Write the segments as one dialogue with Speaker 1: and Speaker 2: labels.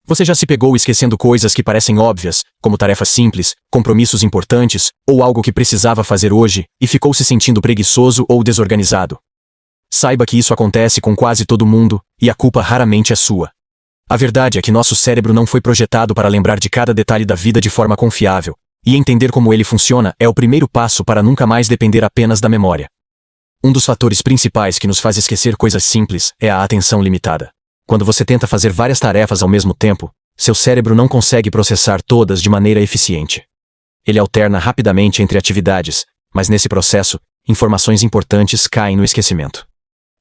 Speaker 1: Você já se pegou esquecendo coisas que parecem óbvias, como tarefas simples, compromissos importantes, ou algo que precisava fazer hoje, e ficou se sentindo preguiçoso ou desorganizado? Saiba que isso acontece com quase todo mundo, e a culpa raramente é sua. A verdade é que nosso cérebro não foi projetado para lembrar de cada detalhe da vida de forma confiável, e entender como ele funciona é o primeiro passo para nunca mais depender apenas da memória. Um dos fatores principais que nos faz esquecer coisas simples é a atenção limitada. Quando você tenta fazer várias tarefas ao mesmo tempo, seu cérebro não consegue processar todas de maneira eficiente. Ele alterna rapidamente entre atividades, mas nesse processo, informações importantes caem no esquecimento.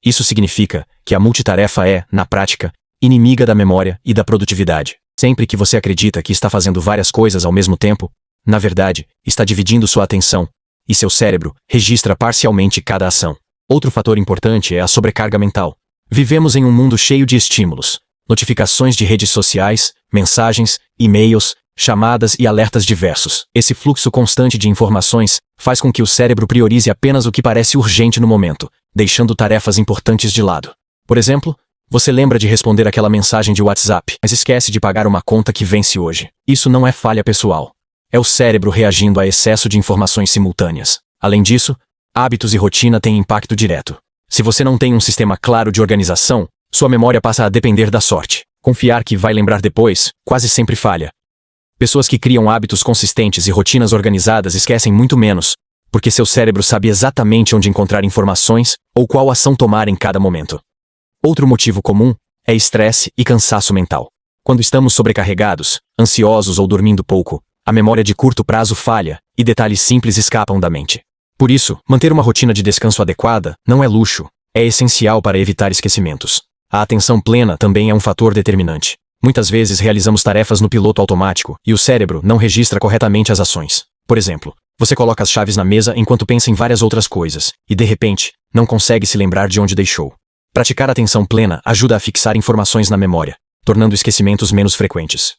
Speaker 1: Isso significa que a multitarefa é, na prática, inimiga da memória e da produtividade. Sempre que você acredita que está fazendo várias coisas ao mesmo tempo, na verdade, está dividindo sua atenção, e seu cérebro registra parcialmente cada ação. Outro fator importante é a sobrecarga mental. Vivemos em um mundo cheio de estímulos, notificações de redes sociais, mensagens, e-mails, chamadas e alertas diversos. Esse fluxo constante de informações faz com que o cérebro priorize apenas o que parece urgente no momento, deixando tarefas importantes de lado. Por exemplo, você lembra de responder aquela mensagem de WhatsApp, mas esquece de pagar uma conta que vence hoje. Isso não é falha pessoal. É o cérebro reagindo a excesso de informações simultâneas. Além disso, hábitos e rotina têm impacto direto. Se você não tem um sistema claro de organização, sua memória passa a depender da sorte. Confiar que vai lembrar depois, quase sempre falha. Pessoas que criam hábitos consistentes e rotinas organizadas esquecem muito menos, porque seu cérebro sabe exatamente onde encontrar informações ou qual ação tomar em cada momento. Outro motivo comum é estresse e cansaço mental. Quando estamos sobrecarregados, ansiosos ou dormindo pouco, a memória de curto prazo falha e detalhes simples escapam da mente. Por isso, manter uma rotina de descanso adequada não é luxo, é essencial para evitar esquecimentos. A atenção plena também é um fator determinante. Muitas vezes realizamos tarefas no piloto automático e o cérebro não registra corretamente as ações. Por exemplo, você coloca as chaves na mesa enquanto pensa em várias outras coisas e, de repente, não consegue se lembrar de onde deixou. Praticar atenção plena ajuda a fixar informações na memória, tornando esquecimentos menos frequentes.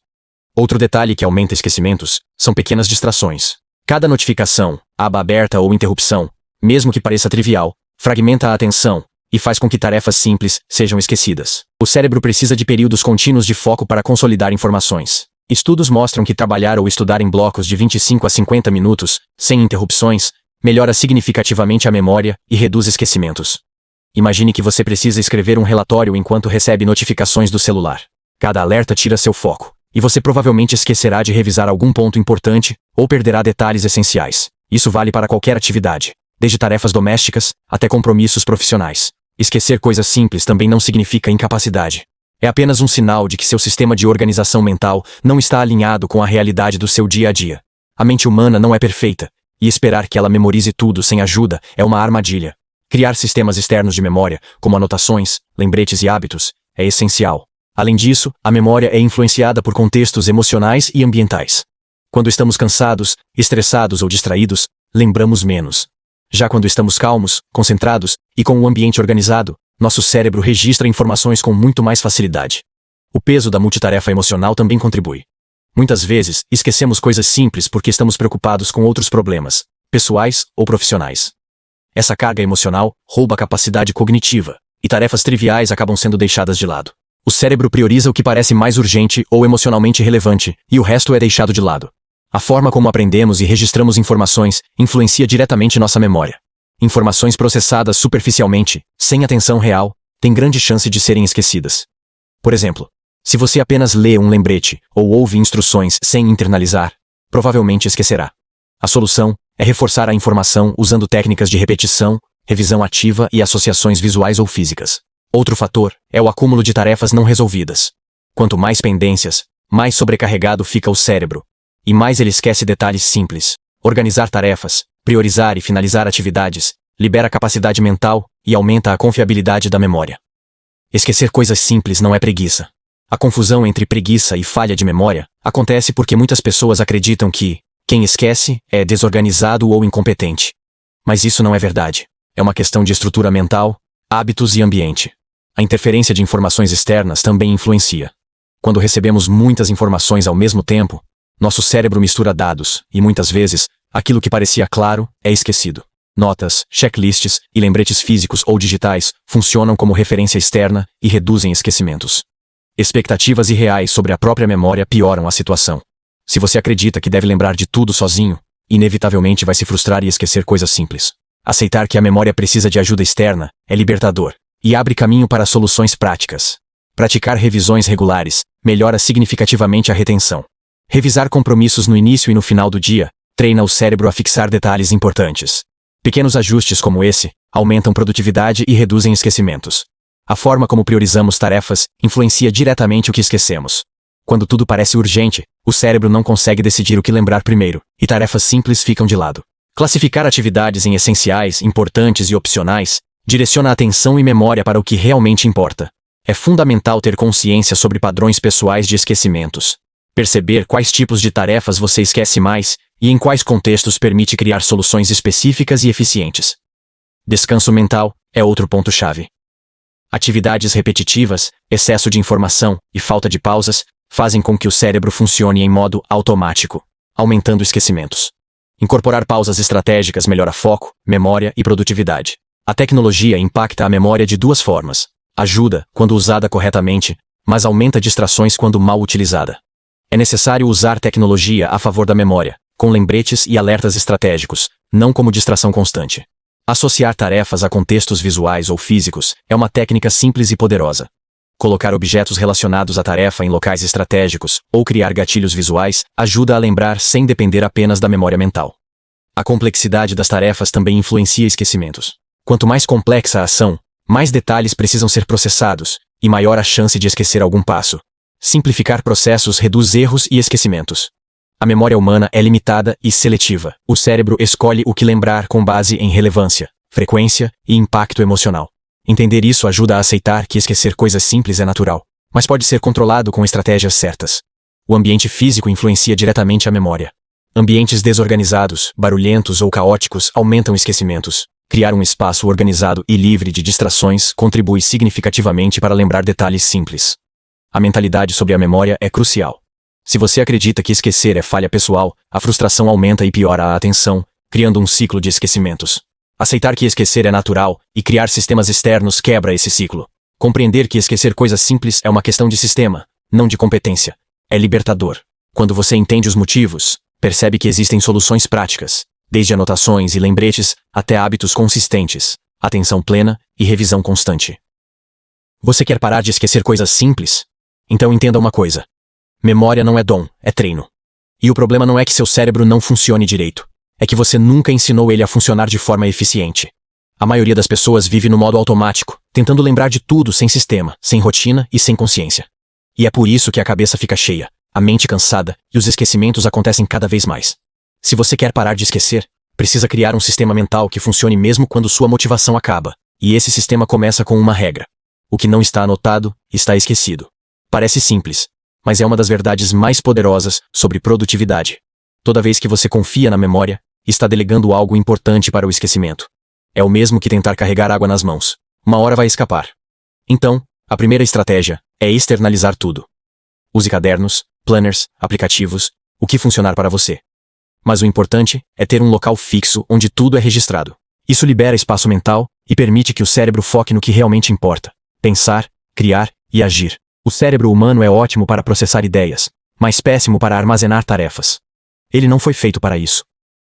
Speaker 1: Outro detalhe que aumenta esquecimentos são pequenas distrações. Cada notificação, aba aberta ou interrupção, mesmo que pareça trivial, fragmenta a atenção e faz com que tarefas simples sejam esquecidas. O cérebro precisa de períodos contínuos de foco para consolidar informações. Estudos mostram que trabalhar ou estudar em blocos de 25 a 50 minutos, sem interrupções, melhora significativamente a memória e reduz esquecimentos. Imagine que você precisa escrever um relatório enquanto recebe notificações do celular. Cada alerta tira seu foco, e você provavelmente esquecerá de revisar algum ponto importante ou perderá detalhes essenciais. Isso vale para qualquer atividade, desde tarefas domésticas até compromissos profissionais. Esquecer coisas simples também não significa incapacidade. É apenas um sinal de que seu sistema de organização mental não está alinhado com a realidade do seu dia a dia. A mente humana não é perfeita, e esperar que ela memorize tudo sem ajuda é uma armadilha. Criar sistemas externos de memória, como anotações, lembretes e hábitos, é essencial. Além disso, a memória é influenciada por contextos emocionais e ambientais. Quando estamos cansados, estressados ou distraídos, lembramos menos. Já quando estamos calmos, concentrados e com um ambiente organizado, nosso cérebro registra informações com muito mais facilidade. O peso da multitarefa emocional também contribui. Muitas vezes, esquecemos coisas simples porque estamos preocupados com outros problemas, pessoais ou profissionais. Essa carga emocional rouba a capacidade cognitiva, e tarefas triviais acabam sendo deixadas de lado. O cérebro prioriza o que parece mais urgente ou emocionalmente relevante, e o resto é deixado de lado. A forma como aprendemos e registramos informações influencia diretamente nossa memória. Informações processadas superficialmente, sem atenção real, têm grande chance de serem esquecidas. Por exemplo, se você apenas lê um lembrete ou ouve instruções sem internalizar, provavelmente esquecerá. A solução é reforçar a informação usando técnicas de repetição, revisão ativa e associações visuais ou físicas. Outro fator é o acúmulo de tarefas não resolvidas. Quanto mais pendências, mais sobrecarregado fica o cérebro, e mais ele esquece detalhes simples. Organizar tarefas, priorizar e finalizar atividades, libera capacidade mental e aumenta a confiabilidade da memória. Esquecer coisas simples não é preguiça. A confusão entre preguiça e falha de memória acontece porque muitas pessoas acreditam que quem esquece é desorganizado ou incompetente. Mas isso não é verdade. É uma questão de estrutura mental, hábitos e ambiente. A interferência de informações externas também influencia. Quando recebemos muitas informações ao mesmo tempo, nosso cérebro mistura dados e, muitas vezes, aquilo que parecia claro é esquecido. Notas, checklists e lembretes físicos ou digitais funcionam como referência externa e reduzem esquecimentos. Expectativas irreais sobre a própria memória pioram a situação. Se você acredita que deve lembrar de tudo sozinho, inevitavelmente vai se frustrar e esquecer coisas simples. Aceitar que a memória precisa de ajuda externa é libertador e abre caminho para soluções práticas. Praticar revisões regulares melhora significativamente a retenção. Revisar compromissos no início e no final do dia treina o cérebro a fixar detalhes importantes. Pequenos ajustes como esse aumentam produtividade e reduzem esquecimentos. A forma como priorizamos tarefas influencia diretamente o que esquecemos. Quando tudo parece urgente, o cérebro não consegue decidir o que lembrar primeiro, e tarefas simples ficam de lado. Classificar atividades em essenciais, importantes e opcionais direciona a atenção e memória para o que realmente importa. É fundamental ter consciência sobre padrões pessoais de esquecimentos. Perceber quais tipos de tarefas você esquece mais e em quais contextos permite criar soluções específicas e eficientes. Descanso mental é outro ponto-chave. Atividades repetitivas, excesso de informação e falta de pausas fazem com que o cérebro funcione em modo automático, aumentando esquecimentos. Incorporar pausas estratégicas melhora foco, memória e produtividade. A tecnologia impacta a memória de duas formas. Ajuda quando usada corretamente, mas aumenta distrações quando mal utilizada. É necessário usar tecnologia a favor da memória, com lembretes e alertas estratégicos, não como distração constante. Associar tarefas a contextos visuais ou físicos é uma técnica simples e poderosa. Colocar objetos relacionados à tarefa em locais estratégicos ou criar gatilhos visuais ajuda a lembrar sem depender apenas da memória mental. A complexidade das tarefas também influencia esquecimentos. Quanto mais complexa a ação, mais detalhes precisam ser processados, e maior a chance de esquecer algum passo. Simplificar processos reduz erros e esquecimentos. A memória humana é limitada e seletiva. O cérebro escolhe o que lembrar com base em relevância, frequência e impacto emocional. Entender isso ajuda a aceitar que esquecer coisas simples é natural, mas pode ser controlado com estratégias certas. O ambiente físico influencia diretamente a memória. Ambientes desorganizados, barulhentos ou caóticos aumentam esquecimentos. Criar um espaço organizado e livre de distrações contribui significativamente para lembrar detalhes simples. A mentalidade sobre a memória é crucial. Se você acredita que esquecer é falha pessoal, a frustração aumenta e piora a atenção, criando um ciclo de esquecimentos. Aceitar que esquecer é natural e criar sistemas externos quebra esse ciclo. Compreender que esquecer coisas simples é uma questão de sistema, não de competência. É libertador. Quando você entende os motivos, percebe que existem soluções práticas, desde anotações e lembretes até hábitos consistentes, atenção plena e revisão constante. Você quer parar de esquecer coisas simples? Então entenda uma coisa. Memória não é dom, é treino. E o problema não é que seu cérebro não funcione direito. É que você nunca ensinou ele a funcionar de forma eficiente. A maioria das pessoas vive no modo automático, tentando lembrar de tudo sem sistema, sem rotina e sem consciência. E é por isso que a cabeça fica cheia, a mente cansada e os esquecimentos acontecem cada vez mais. Se você quer parar de esquecer, precisa criar um sistema mental que funcione mesmo quando sua motivação acaba. E esse sistema começa com uma regra. O que não está anotado, está esquecido. Parece simples, mas é uma das verdades mais poderosas sobre produtividade. Toda vez que você confia na memória, está delegando algo importante para o esquecimento. É o mesmo que tentar carregar água nas mãos. Uma hora vai escapar. Então, a primeira estratégia é externalizar tudo. Use cadernos, planners, aplicativos, o que funcionar para você. Mas o importante é ter um local fixo onde tudo é registrado. Isso libera espaço mental e permite que o cérebro foque no que realmente importa. Pensar, criar e agir. O cérebro humano é ótimo para processar ideias, mas péssimo para armazenar tarefas. Ele não foi feito para isso.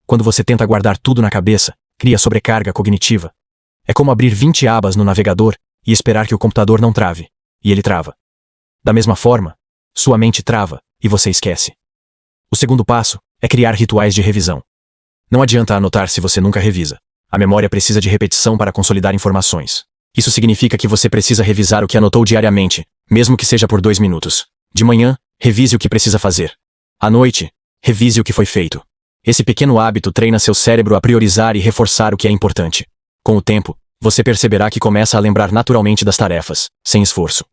Speaker 1: Quando você tenta guardar tudo na cabeça, cria sobrecarga cognitiva. É como abrir 20 abas no navegador e esperar que o computador não trave. E ele trava. Da mesma forma, sua mente trava e você esquece. O segundo passo é criar rituais de revisão. Não adianta anotar se você nunca revisa. A memória precisa de repetição para consolidar informações. Isso significa que você precisa revisar o que anotou diariamente, mesmo que seja por 2 minutos. De manhã, revise o que precisa fazer. À noite, revise o que foi feito. Esse pequeno hábito treina seu cérebro a priorizar e reforçar o que é importante. Com o tempo, você perceberá que começa a lembrar naturalmente das tarefas, sem esforço.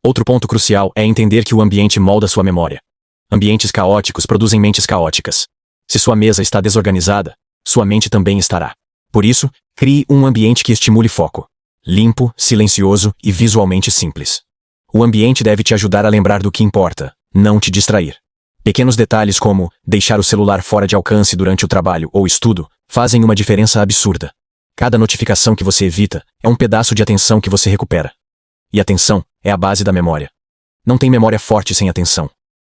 Speaker 1: Outro ponto crucial é entender que o ambiente molda sua memória. Ambientes caóticos produzem mentes caóticas. Se sua mesa está desorganizada, sua mente também estará. Por isso, crie um ambiente que estimule foco. Limpo, silencioso e visualmente simples. O ambiente deve te ajudar a lembrar do que importa, não te distrair. Pequenos detalhes como deixar o celular fora de alcance durante o trabalho ou estudo fazem uma diferença absurda. Cada notificação que você evita é um pedaço de atenção que você recupera. E atenção é a base da memória. Não tem memória forte sem atenção.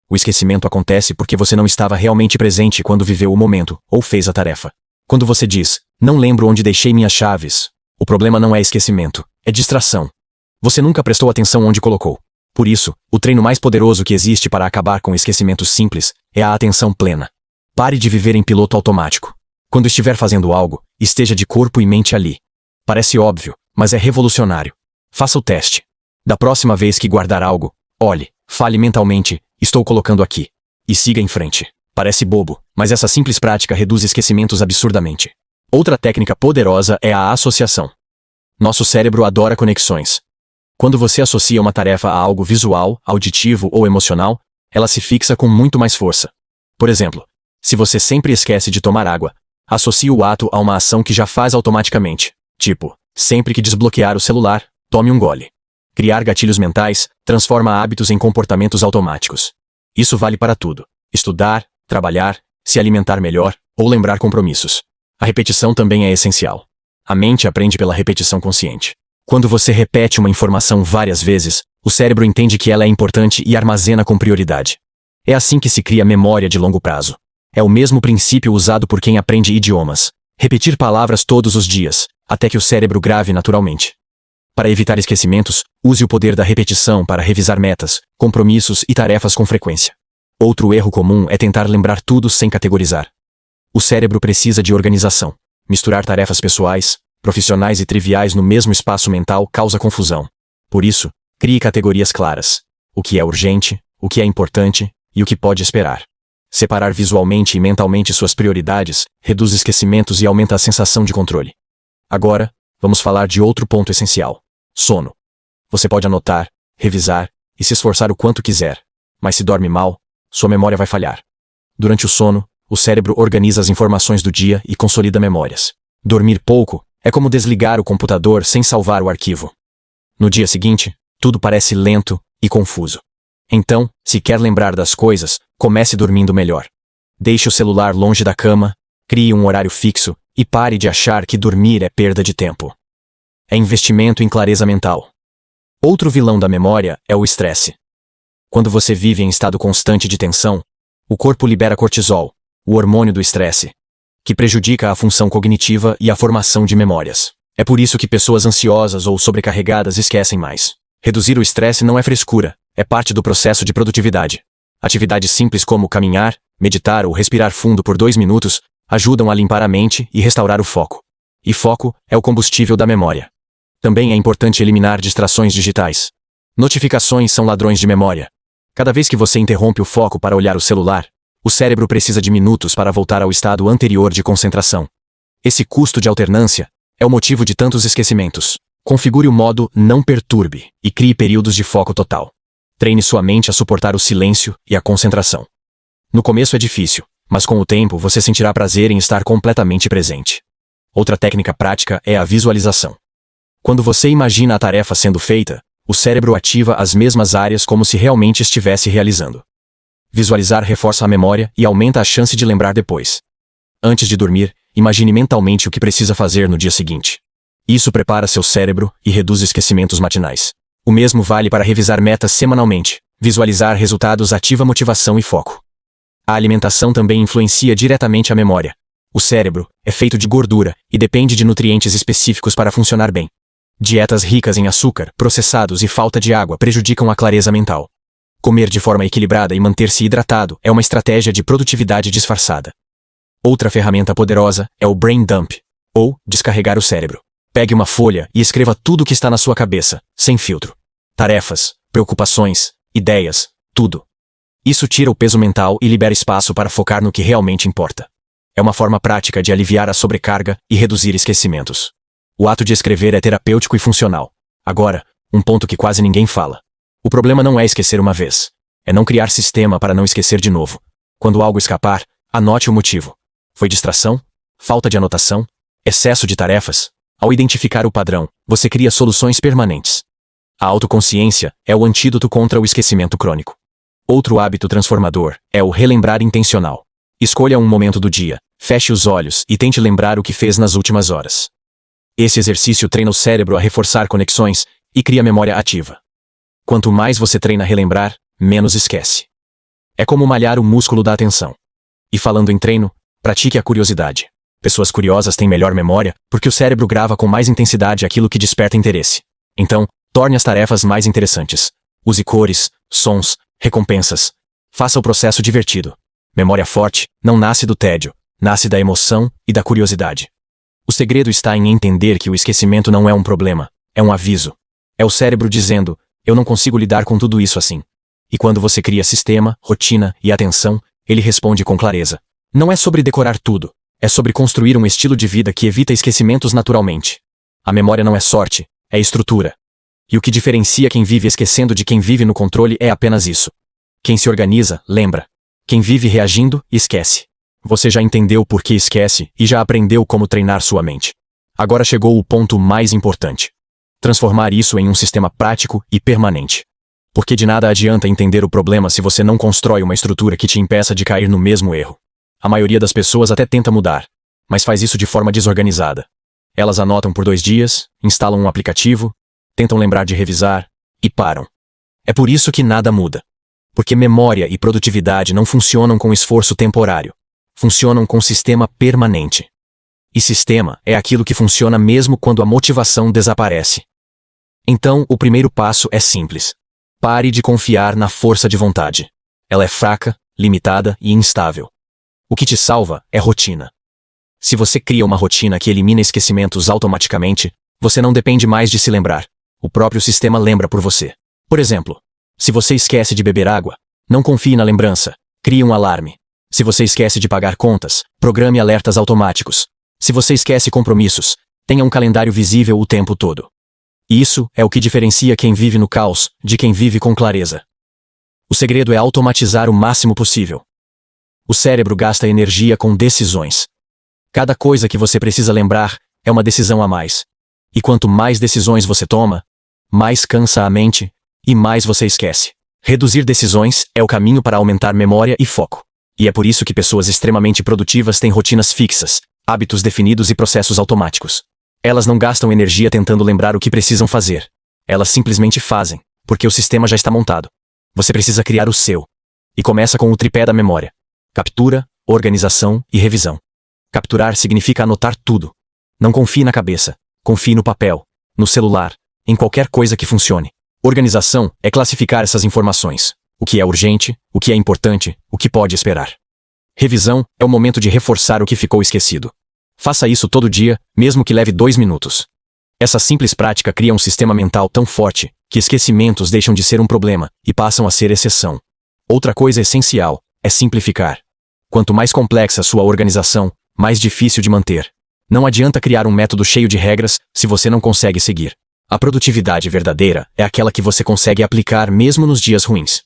Speaker 1: O esquecimento acontece porque você não estava realmente presente quando viveu o momento ou fez a tarefa. Quando você diz, não lembro onde deixei minhas chaves, o problema não é esquecimento, é distração. Você nunca prestou atenção onde colocou. Por isso, o treino mais poderoso que existe para acabar com esquecimentos simples é a atenção plena. Pare de viver em piloto automático. Quando estiver fazendo algo, esteja de corpo e mente ali. Parece óbvio, mas é revolucionário. Faça o teste. Da próxima vez que guardar algo, olhe, fale mentalmente, estou colocando aqui. E siga em frente. Parece bobo, mas essa simples prática reduz esquecimentos absurdamente. Outra técnica poderosa é a associação. Nosso cérebro adora conexões. Quando você associa uma tarefa a algo visual, auditivo ou emocional, ela se fixa com muito mais força. Por exemplo, se você sempre esquece de tomar água, associe o ato a uma ação que já faz automaticamente. Tipo, sempre que desbloquear o celular, tome um gole. Criar gatilhos mentais transforma hábitos em comportamentos automáticos. Isso vale para tudo: estudar, trabalhar, se alimentar melhor ou lembrar compromissos. A repetição também é essencial. A mente aprende pela repetição consciente. Quando você repete uma informação várias vezes, o cérebro entende que ela é importante e armazena com prioridade. É assim que se cria memória de longo prazo. É o mesmo princípio usado por quem aprende idiomas. Repetir palavras todos os dias, até que o cérebro grave naturalmente. Para evitar esquecimentos, use o poder da repetição para revisar metas, compromissos e tarefas com frequência. Outro erro comum é tentar lembrar tudo sem categorizar. O cérebro precisa de organização. Misturar tarefas pessoais, profissionais e triviais no mesmo espaço mental causa confusão. Por isso, crie categorias claras. O que é urgente, o que é importante e o que pode esperar. Separar visualmente e mentalmente suas prioridades reduz esquecimentos e aumenta a sensação de controle. Agora, vamos falar de outro ponto essencial: sono. Você pode anotar, revisar e se esforçar o quanto quiser, mas se dorme mal, sua memória vai falhar. Durante o sono, o cérebro organiza as informações do dia e consolida memórias. Dormir pouco é como desligar o computador sem salvar o arquivo. No dia seguinte, tudo parece lento e confuso. Então, se quer lembrar das coisas, comece dormindo melhor. Deixe o celular longe da cama, crie um horário fixo e pare de achar que dormir é perda de tempo. É investimento em clareza mental. Outro vilão da memória é o estresse. Quando você vive em estado constante de tensão, o corpo libera cortisol, o hormônio do estresse, que prejudica a função cognitiva e a formação de memórias. É por isso que pessoas ansiosas ou sobrecarregadas esquecem mais. Reduzir o estresse não é frescura, é parte do processo de produtividade. Atividades simples como caminhar, meditar ou respirar fundo por 2 minutos ajudam a limpar a mente e restaurar o foco. E foco é o combustível da memória. Também é importante eliminar distrações digitais. Notificações são ladrões de memória. Cada vez que você interrompe o foco para olhar o celular, o cérebro precisa de minutos para voltar ao estado anterior de concentração. Esse custo de alternância é o motivo de tantos esquecimentos. Configure o modo Não Perturbe e crie períodos de foco total. Treine sua mente a suportar o silêncio e a concentração. No começo é difícil, mas com o tempo você sentirá prazer em estar completamente presente. Outra técnica prática é a visualização. Quando você imagina a tarefa sendo feita, o cérebro ativa as mesmas áreas como se realmente estivesse realizando. Visualizar reforça a memória e aumenta a chance de lembrar depois. Antes de dormir, imagine mentalmente o que precisa fazer no dia seguinte. Isso prepara seu cérebro e reduz esquecimentos matinais. O mesmo vale para revisar metas semanalmente. Visualizar resultados ativa motivação e foco. A alimentação também influencia diretamente a memória. O cérebro é feito de gordura e depende de nutrientes específicos para funcionar bem. Dietas ricas em açúcar, processados e falta de água prejudicam a clareza mental. Comer de forma equilibrada e manter-se hidratado é uma estratégia de produtividade disfarçada. Outra ferramenta poderosa é o brain dump, ou descarregar o cérebro. Pegue uma folha e escreva tudo o que está na sua cabeça, sem filtro. Tarefas, preocupações, ideias, tudo. Isso tira o peso mental e libera espaço para focar no que realmente importa. É uma forma prática de aliviar a sobrecarga e reduzir esquecimentos. O ato de escrever é terapêutico e funcional. Agora, um ponto que quase ninguém fala. O problema não é esquecer uma vez. É não criar sistema para não esquecer de novo. Quando algo escapar, anote o motivo. Foi distração? Falta de anotação? Excesso de tarefas? Ao identificar o padrão, você cria soluções permanentes. A autoconsciência é o antídoto contra o esquecimento crônico. Outro hábito transformador é o relembrar intencional. Escolha um momento do dia, feche os olhos e tente lembrar o que fez nas últimas horas. Esse exercício treina o cérebro a reforçar conexões e cria memória ativa. Quanto mais você treina relembrar, menos esquece. É como malhar o músculo da atenção. E falando em treino, pratique a curiosidade. Pessoas curiosas têm melhor memória porque o cérebro grava com mais intensidade aquilo que desperta interesse. Então, torne as tarefas mais interessantes. Use cores, sons, recompensas. Faça o processo divertido. Memória forte não nasce do tédio, nasce da emoção e da curiosidade. O segredo está em entender que o esquecimento não é um problema, é um aviso. É o cérebro dizendo, eu não consigo lidar com tudo isso assim. E quando você cria sistema, rotina e atenção, ele responde com clareza. Não é sobre decorar tudo, é sobre construir um estilo de vida que evita esquecimentos naturalmente. A memória não é sorte, é estrutura. E o que diferencia quem vive esquecendo de quem vive no controle é apenas isso. Quem se organiza, lembra. Quem vive reagindo, esquece. Você já entendeu por que esquece e já aprendeu como treinar sua mente. Agora chegou o ponto mais importante. Transformar isso em um sistema prático e permanente. Porque de nada adianta entender o problema se você não constrói uma estrutura que te impeça de cair no mesmo erro. A maioria das pessoas até tenta mudar, mas faz isso de forma desorganizada. Elas anotam por 2 dias, instalam um aplicativo, tentam lembrar de revisar e param. É por isso que nada muda. Porque memória e produtividade não funcionam com esforço temporário. Funcionam com sistema permanente. E sistema é aquilo que funciona mesmo quando a motivação desaparece. Então, o primeiro passo é simples. Pare de confiar na força de vontade. Ela é fraca, limitada e instável. O que te salva é rotina. Se você cria uma rotina que elimina esquecimentos automaticamente, você não depende mais de se lembrar. O próprio sistema lembra por você. Por exemplo, se você esquece de beber água, não confie na lembrança, crie um alarme. Se você esquece de pagar contas, programe alertas automáticos. Se você esquece compromissos, tenha um calendário visível o tempo todo. Isso é o que diferencia quem vive no caos de quem vive com clareza. O segredo é automatizar o máximo possível. O cérebro gasta energia com decisões. Cada coisa que você precisa lembrar é uma decisão a mais. E quanto mais decisões você toma, mais cansa a mente e mais você esquece. Reduzir decisões é o caminho para aumentar memória e foco. E é por isso que pessoas extremamente produtivas têm rotinas fixas, hábitos definidos e processos automáticos. Elas não gastam energia tentando lembrar o que precisam fazer. Elas simplesmente fazem, porque o sistema já está montado. Você precisa criar o seu. E começa com o tripé da memória. Captura, organização e revisão. Capturar significa anotar tudo. Não confie na cabeça. Confie no papel, no celular, em qualquer coisa que funcione. Organização é classificar essas informações. O que é urgente, o que é importante, o que pode esperar. Revisão é o momento de reforçar o que ficou esquecido. Faça isso todo dia, mesmo que leve 2 minutos. Essa simples prática cria um sistema mental tão forte que esquecimentos deixam de ser um problema e passam a ser exceção. Outra coisa essencial é simplificar. Quanto mais complexa a sua organização, mais difícil de manter. Não adianta criar um método cheio de regras se você não consegue seguir. A produtividade verdadeira é aquela que você consegue aplicar mesmo nos dias ruins.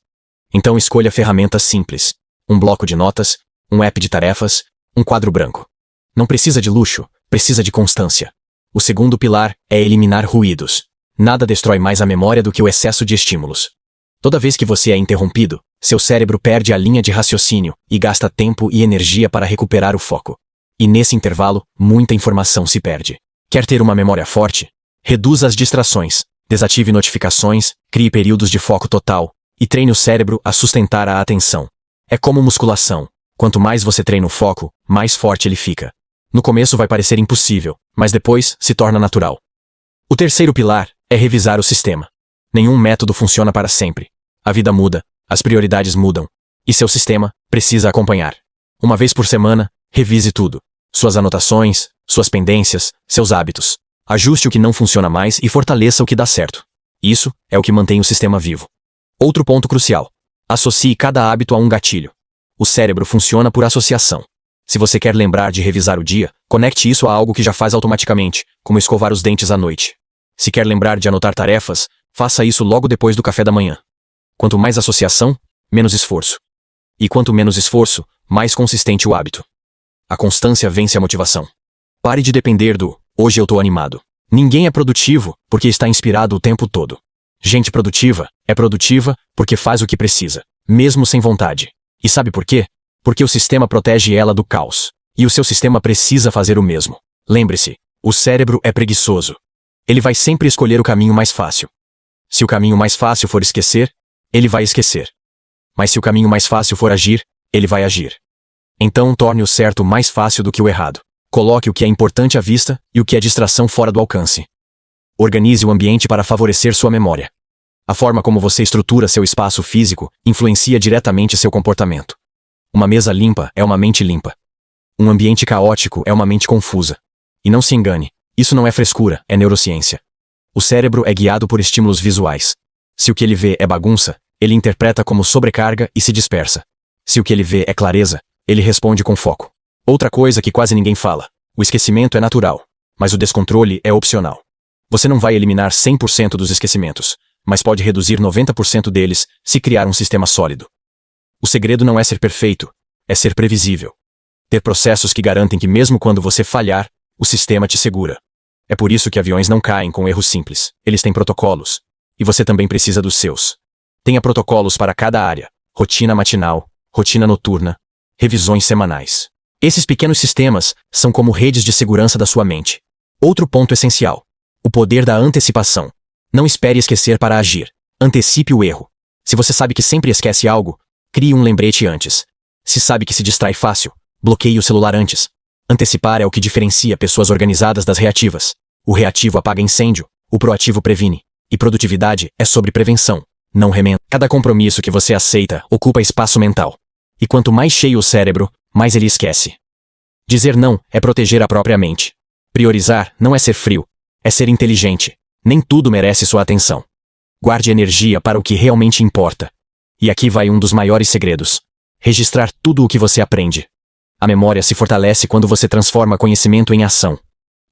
Speaker 1: Então escolha ferramentas simples. Um bloco de notas, um app de tarefas, um quadro branco. Não precisa de luxo, precisa de constância. O segundo pilar é eliminar ruídos. Nada destrói mais a memória do que o excesso de estímulos. Toda vez que você é interrompido, seu cérebro perde a linha de raciocínio e gasta tempo e energia para recuperar o foco. E nesse intervalo, muita informação se perde. Quer ter uma memória forte? Reduza as distrações, desative notificações, crie períodos de foco total e treine o cérebro a sustentar a atenção. É como musculação. Quanto mais você treina o foco, mais forte ele fica. No começo vai parecer impossível, mas depois se torna natural. O terceiro pilar é revisar o sistema. Nenhum método funciona para sempre. A vida muda, as prioridades mudam, e seu sistema precisa acompanhar. Uma vez por semana, revise tudo. Suas anotações, suas pendências, seus hábitos. Ajuste o que não funciona mais e fortaleça o que dá certo. Isso é o que mantém o sistema vivo. Outro ponto crucial. Associe cada hábito a um gatilho. O cérebro funciona por associação. Se você quer lembrar de revisar o dia, conecte isso a algo que já faz automaticamente, como escovar os dentes à noite. Se quer lembrar de anotar tarefas, faça isso logo depois do café da manhã. Quanto mais associação, menos esforço. E quanto menos esforço, mais consistente o hábito. A constância vence a motivação. Pare de depender do "hoje eu tô animado". Ninguém é produtivo porque está inspirado o tempo todo. Gente produtiva é produtiva porque faz o que precisa, mesmo sem vontade. E sabe por quê? Porque o sistema protege ela do caos. E o seu sistema precisa fazer o mesmo. Lembre-se, o cérebro é preguiçoso. Ele vai sempre escolher o caminho mais fácil. Se o caminho mais fácil for esquecer, ele vai esquecer. Mas se o caminho mais fácil for agir, ele vai agir. Então torne o certo mais fácil do que o errado. Coloque o que é importante à vista e o que é distração fora do alcance. Organize o ambiente para favorecer sua memória. A forma como você estrutura seu espaço físico influencia diretamente seu comportamento. Uma mesa limpa é uma mente limpa. Um ambiente caótico é uma mente confusa. E não se engane, isso não é frescura, é neurociência. O cérebro é guiado por estímulos visuais. Se o que ele vê é bagunça, ele interpreta como sobrecarga e se dispersa. Se o que ele vê é clareza, ele responde com foco. Outra coisa que quase ninguém fala: o esquecimento é natural, mas o descontrole é opcional. Você não vai eliminar 100% dos esquecimentos, mas pode reduzir 90% deles se criar um sistema sólido. O segredo não é ser perfeito, é ser previsível. Ter processos que garantem que mesmo quando você falhar, o sistema te segura. É por isso que aviões não caem com erros simples. Eles têm protocolos. E você também precisa dos seus. Tenha protocolos para cada área: rotina matinal, rotina noturna, revisões semanais. Esses pequenos sistemas são como redes de segurança da sua mente. Outro ponto essencial: o poder da antecipação. Não espere esquecer para agir. Antecipe o erro. Se você sabe que sempre esquece algo, crie um lembrete antes. Se sabe que se distrai fácil, bloqueie o celular antes. Antecipar é o que diferencia pessoas organizadas das reativas. O reativo apaga incêndio, o proativo previne. E produtividade é sobre prevenção, não remendo. Cada compromisso que você aceita ocupa espaço mental. E quanto mais cheio o cérebro, mais ele esquece. Dizer não é proteger a própria mente. Priorizar não é ser frio, é ser inteligente. Nem tudo merece sua atenção. Guarde energia para o que realmente importa. E aqui vai um dos maiores segredos: registrar tudo o que você aprende. A memória se fortalece quando você transforma conhecimento em ação.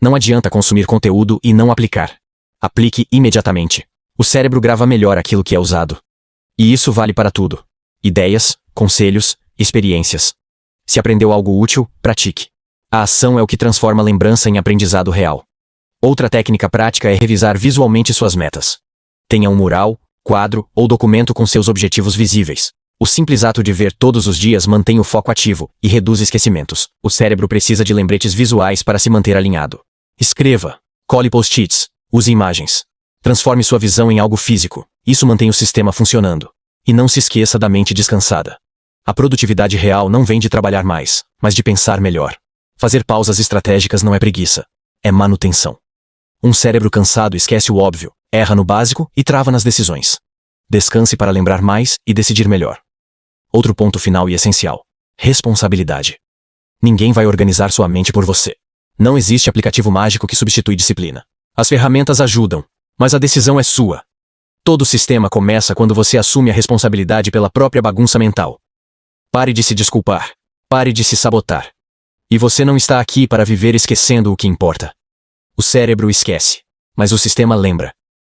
Speaker 1: Não adianta consumir conteúdo e não aplicar. Aplique imediatamente. O cérebro grava melhor aquilo que é usado. E isso vale para tudo: ideias, conselhos, experiências. Se aprendeu algo útil, pratique. A ação é o que transforma a lembrança em aprendizado real. Outra técnica prática é revisar visualmente suas metas. Tenha um mural, quadro ou documento com seus objetivos visíveis. O simples ato de ver todos os dias mantém o foco ativo e reduz esquecimentos. O cérebro precisa de lembretes visuais para se manter alinhado. Escreva, cole post-its, use imagens. Transforme sua visão em algo físico. Isso mantém o sistema funcionando. E não se esqueça da mente descansada. A produtividade real não vem de trabalhar mais, mas de pensar melhor. Fazer pausas estratégicas não é preguiça, é manutenção. Um cérebro cansado esquece o óbvio, erra no básico e trava nas decisões. Descanse para lembrar mais e decidir melhor. Outro ponto final e essencial: responsabilidade. Ninguém vai organizar sua mente por você. Não existe aplicativo mágico que substitui disciplina. As ferramentas ajudam, mas a decisão é sua. Todo sistema começa quando você assume a responsabilidade pela própria bagunça mental. Pare de se desculpar. Pare de se sabotar. E você não está aqui para viver esquecendo o que importa. O cérebro esquece, mas o sistema lembra.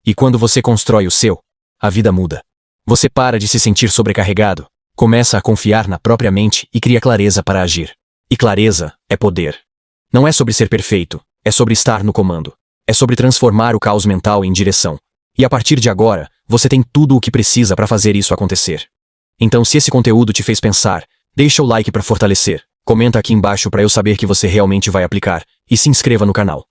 Speaker 1: E quando você constrói o seu, a vida muda. Você para de se sentir sobrecarregado, começa a confiar na própria mente e cria clareza para agir. E clareza é poder. Não é sobre ser perfeito, é sobre estar no comando. É sobre transformar o caos mental em direção. E a partir de agora, você tem tudo o que precisa para fazer isso acontecer. Então, se esse conteúdo te fez pensar, deixa o like para fortalecer, comenta aqui embaixo para eu saber que você realmente vai aplicar, e se inscreva no canal.